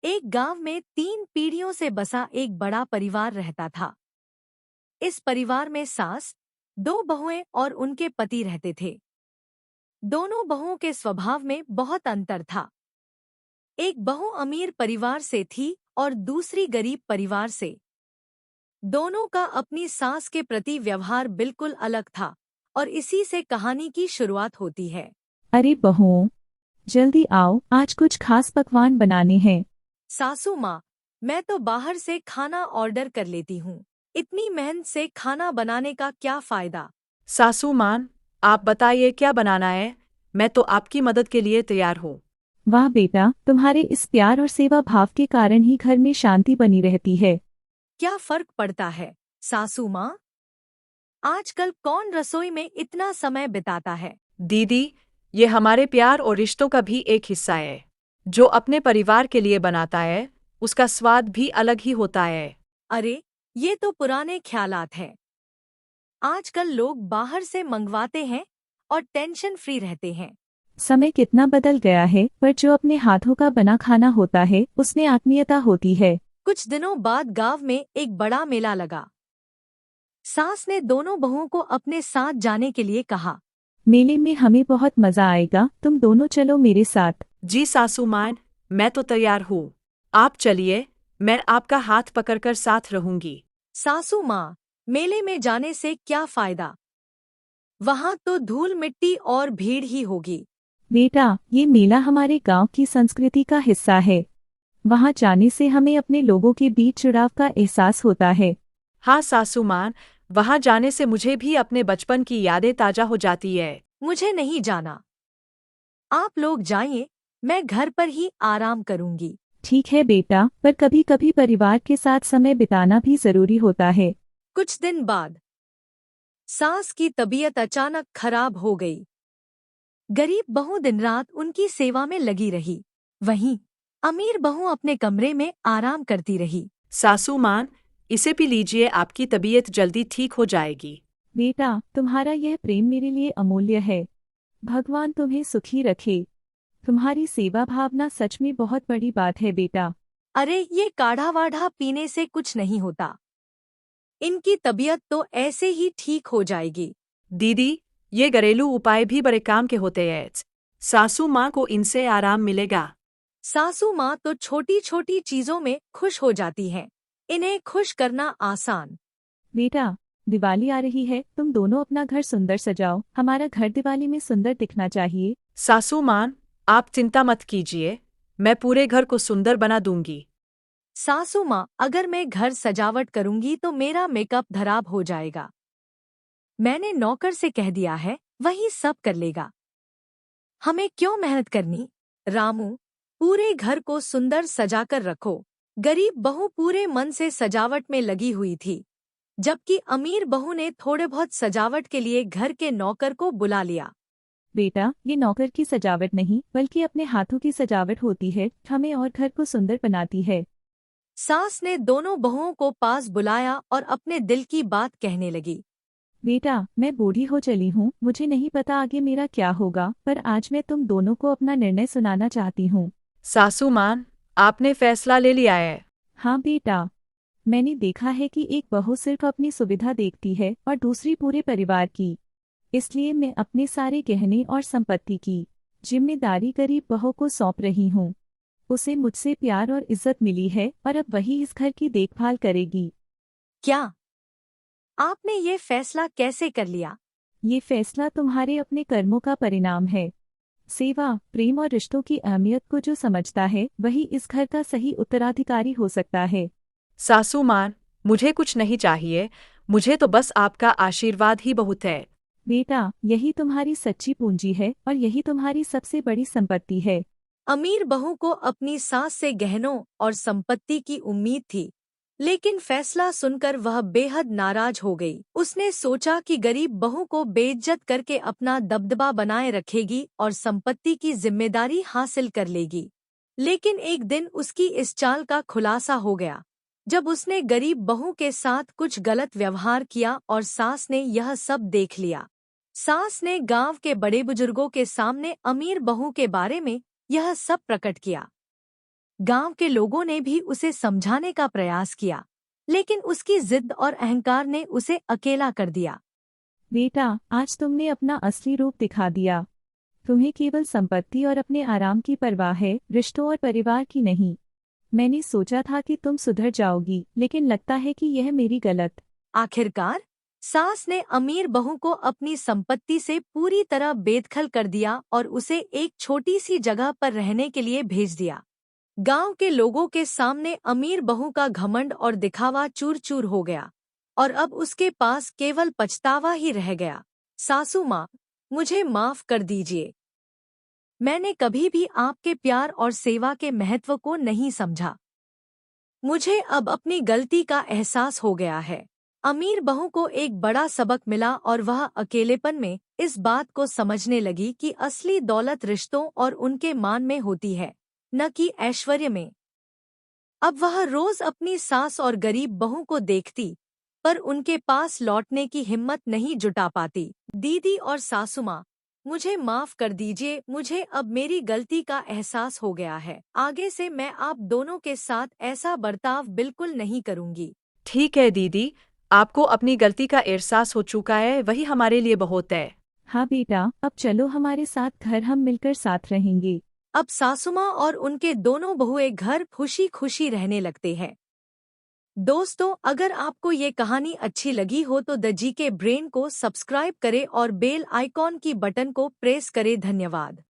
एक गांव में 3 पीढ़ियों से बसा एक बड़ा परिवार रहता था। इस परिवार में सास, 2 बहुएं और उनके पति रहते थे। दोनों बहुओं के स्वभाव में बहुत अंतर था। एक बहू अमीर परिवार से थी और दूसरी गरीब परिवार से। दोनों का अपनी सास के प्रति व्यवहार बिल्कुल अलग था और इसी से कहानी की शुरुआत होती है। अरे बहुओं, जल्दी आओ, आज कुछ खास पकवान बनाने हैं। सासू माँ, मैं तो बाहर से खाना ऑर्डर कर लेती हूँ। इतनी मेहनत से खाना बनाने का क्या फायदा। सासू मान, आप बताइए क्या बनाना है। मैं तो आपकी मदद के लिए तैयार हूँ। वाह बेटा, तुम्हारे इस प्यार और सेवा भाव के कारण ही घर में शांति बनी रहती है। क्या फर्क पड़ता है सासू माँ? आजकल कौन रसोई में इतना समय बिताता है। दीदी, ये हमारे प्यार और रिश्तों का भी एक हिस्सा है। जो अपने परिवार के लिए बनाता है, उसका स्वाद भी अलग ही होता है। अरे, ये तो पुराने ख्यालात हैं। आजकल लोग बाहर से मंगवाते हैं और टेंशन फ्री रहते हैं। समय कितना बदल गया है, पर जो अपने हाथों का बना खाना होता है उसमें आत्मीयता होती है। कुछ दिनों बाद गांव में एक बड़ा मेला लगा। सास ने दोनों बहुओं को अपने साथ जाने के लिए कहा। मेले में हमें बहुत मजा आएगा, तुम दोनों चलो मेरे साथ। जी सासू मान, मैं तो तैयार हूँ। आप चलिए, मैं आपका हाथ पकड़कर साथ रहूंगी। सासू माँ, मेले में जाने से क्या फायदा। वहाँ तो धूल मिट्टी और भीड़ ही होगी। बेटा, ये मेला हमारे गांव की संस्कृति का हिस्सा है। वहां जाने से हमें अपने लोगों के बीच जुड़ाव का एहसास होता है। हाँ सासू मान, वहाँ जाने से मुझे भी अपने बचपन की यादें ताजा हो जाती है। मुझे नहीं जाना। आप लोग जाइए, मैं घर पर ही आराम करूंगी। ठीक है बेटा, पर कभी कभी परिवार के साथ समय बिताना भी जरूरी होता है। कुछ दिन बाद सास की तबीयत अचानक खराब हो गई। गरीब बहू दिन रात उनकी सेवा में लगी रही। वहीं अमीर बहू अपने कमरे में आराम करती रही। सासू मान, इसे पी लीजिए, आपकी तबीयत जल्दी ठीक हो जाएगी। बेटा, तुम्हारा यह प्रेम मेरे लिए अमूल्य है। भगवान तुम्हें सुखी रखे। तुम्हारी सेवा भावना सच में बहुत बड़ी बात है बेटा। अरे, ये काढ़ा वाढ़ा पीने से कुछ नहीं होता। इनकी तबीयत तो ऐसे ही ठीक हो जाएगी। दीदी, ये घरेलू उपाय भी बड़े काम के होते हैं। सासू माँ को इनसे आराम मिलेगा। सासू माँ तो छोटी छोटी चीजों में खुश हो जाती हैं। इन्हें खुश करना आसान। बेटा, दिवाली आ रही है, तुम दोनों अपना घर सुंदर सजाओ। हमारा घर दिवाली में सुंदर दिखना चाहिए। सासू मान, आप चिंता मत कीजिए, मैं पूरे घर को सुंदर बना दूंगी। सासू माँ, अगर मैं घर सजावट करूंगी तो मेरा मेकअप खराब हो जाएगा। मैंने नौकर से कह दिया है, वही सब कर लेगा। हमें क्यों मेहनत करनी। रामू, पूरे घर को सुंदर सजाकर रखो। गरीब बहू पूरे मन से सजावट में लगी हुई थी, जबकि अमीर बहू ने थोड़े बहुत सजावट के लिए घर के नौकर को बुला लिया। बेटा, ये नौकर की सजावट नहीं बल्कि अपने हाथों की सजावट होती है, हमें और घर को सुंदर बनाती है। सास ने दोनों बहुओं को पास बुलाया और अपने दिल की बात कहने लगी। बेटा, मैं बूढ़ी हो चली हूँ, मुझे नहीं पता आगे मेरा क्या होगा, पर आज मैं तुम दोनों को अपना निर्णय सुनाना चाहती हूँ। सासू मान, आपने फैसला ले लिया है। हाँ बेटा, मैंने देखा है कि एक बहू सिर्फ अपनी सुविधा देखती है और दूसरी पूरे परिवार की। इसलिए मैं अपने सारे गहने और संपत्ति की जिम्मेदारी गरीब बहू को सौंप रही हूँ। उसे मुझसे प्यार और इज्जत मिली है और अब वही इस घर की देखभाल करेगी। क्या? आपने ये फैसला कैसे कर लिया? ये फैसला तुम्हारे अपने कर्मों का परिणाम है। सेवा, प्रेम और रिश्तों की अहमियत को जो समझता है वही इस घर का सही उत्तराधिकारी हो सकता है। सासू मान, मुझे कुछ नहीं चाहिए, मुझे तो बस आपका आशीर्वाद ही बहुत है। बेटा, यही तुम्हारी सच्ची पूंजी है और यही तुम्हारी सबसे बड़ी संपत्ति है। अमीर बहू को अपनी सास से गहनों और संपत्ति की उम्मीद थी, लेकिन फैसला सुनकर वह बेहद नाराज हो गई। उसने सोचा कि गरीब बहू को बेइज्जत करके अपना दबदबा बनाए रखेगी और संपत्ति की जिम्मेदारी हासिल कर लेगी। लेकिन एक दिन उसकी इस चाल का खुलासा हो गया, जब उसने गरीब बहू के साथ कुछ गलत व्यवहार किया और सास ने यह सब देख लिया। सास ने गांव के बड़े बुजुर्गों के सामने अमीर बहू के बारे में यह सब प्रकट किया। गांव के लोगों ने भी उसे समझाने का प्रयास किया, लेकिन उसकी जिद और अहंकार ने उसे अकेला कर दिया। बेटा, आज तुमने अपना असली रूप दिखा दिया। तुम्हें केवल संपत्ति और अपने आराम की परवाह है, रिश्तों और परिवार की नहीं। मैंने सोचा था कि तुम सुधर जाओगी, लेकिन लगता है कि यह मेरी गलत। आखिरकार सास ने अमीर बहू को अपनी संपत्ति से पूरी तरह बेदखल कर दिया और उसे एक छोटी सी जगह पर रहने के लिए भेज दिया। गांव के लोगों के सामने अमीर बहू का घमंड और दिखावा चूर चूर हो गया और अब उसके पास केवल पछतावा ही रह गया। सासू माँ, मुझे माफ कर दीजिए। मैंने कभी भी आपके प्यार और सेवा के महत्व को नहीं समझा। मुझे अब अपनी गलती का एहसास हो गया है। अमीर बहू को एक बड़ा सबक मिला और वह अकेलेपन में इस बात को समझने लगी कि असली दौलत रिश्तों और उनके मान में होती है, न कि ऐश्वर्य में। अब वह रोज अपनी सास और गरीब बहू को देखती, पर उनके पास लौटने की हिम्मत नहीं जुटा पाती। दीदी और सासुमाँ, मुझे माफ कर दीजिए, मुझे अब मेरी गलती का एहसास हो गया है। आगे से मैं आप दोनों के साथ ऐसा बर्ताव बिल्कुल नहीं करूंगी। ठीक है दीदी, आपको अपनी गलती का एहसास हो चुका है, वही हमारे लिए बहुत है। हाँ बेटा, अब चलो हमारे साथ घर, हम मिलकर साथ रहेंगे। अब सासुमाँ और उनके दोनों बहुए घर खुशी खुशी रहने लगते हैं। दोस्तों, अगर आपको ये कहानी अच्छी लगी हो तो द जीके ब्रेन को सब्सक्राइब करें और बेल आइकॉन की बटन को प्रेस करें। धन्यवाद।